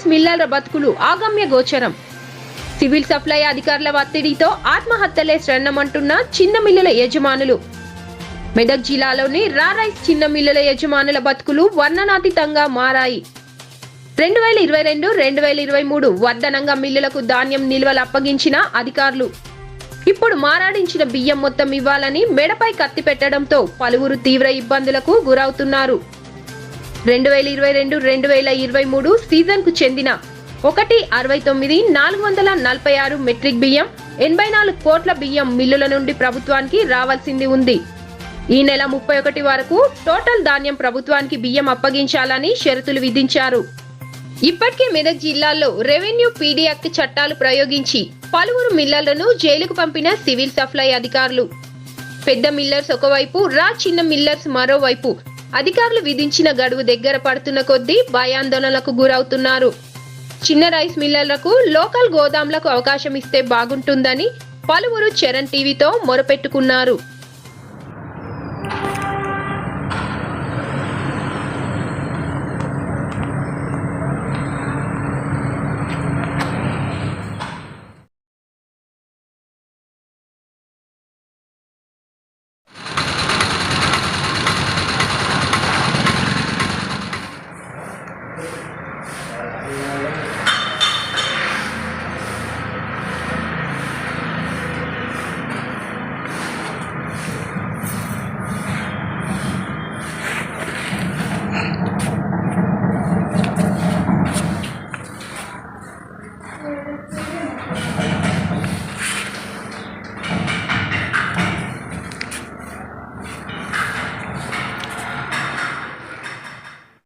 Rice మిల్లర్ల బతుకులు ఆగమ్య గోచరం. Civil supply అధికారుల ఒత్తిడితో ఆత్మహత్యలే శరణమంటున్న చిన్న మిల్లుల యజమానులు. మెదక్ జిల్లాలోని రైస్ చిన్న మిల్లుల యజమానుల బతుకులు వర్ణనాతీతంగా మారాయి. 2022-2023 వద్దనంగా మిల్లులకు ధాన్యం నిల్వలు అప్పగించిన అధికారులు ఇప్పుడు మారాడించిన బియ్యం మొత్తం ఇవ్వాలని మెడపై కత్తి పెట్టడంతో పలువురు తీవ్ర ఇబ్బందులకు గురవుతున్నారు. 2022-2023 సీజన్ కు చెందిన 1,69,446 మెట్రిక్ బియ్యం, 84 కోట్ల బియ్యం మిల్లుల నుండి ప్రభుత్వానికి రావాల్సింది ఉంది. ఈ నెల 31 వరకు టోటల్ ధాన్యం ప్రభుత్వానికి బియ్యం అప్పగించాలని షరతులు విధించారు. ఇప్పటికే మెదక్ జిల్లాలో రెవెన్యూ పీడీ యాక్ట్ చట్టాలు ప్రయోగించి పలువురు మిల్లర్లను జైలుకు పంపిన సివిల్ సప్లై అధికారులు. పెద్ద మిల్లర్స్ ఒకవైపు, చిన్న మిల్లర్స్ మరోవైపు అధికారులు విధించిన గడువు దగ్గర పడుతున్న కొద్దీ భయాందోళనలకు గురవుతున్నారు. చిన్న రైస్ మిల్లర్లకు లోకల్ గోదాంలకు అవకాశం ఇస్తే బాగుంటుందని పలువురు చరణ్ టీవీతో మొరపెట్టుకున్నారు.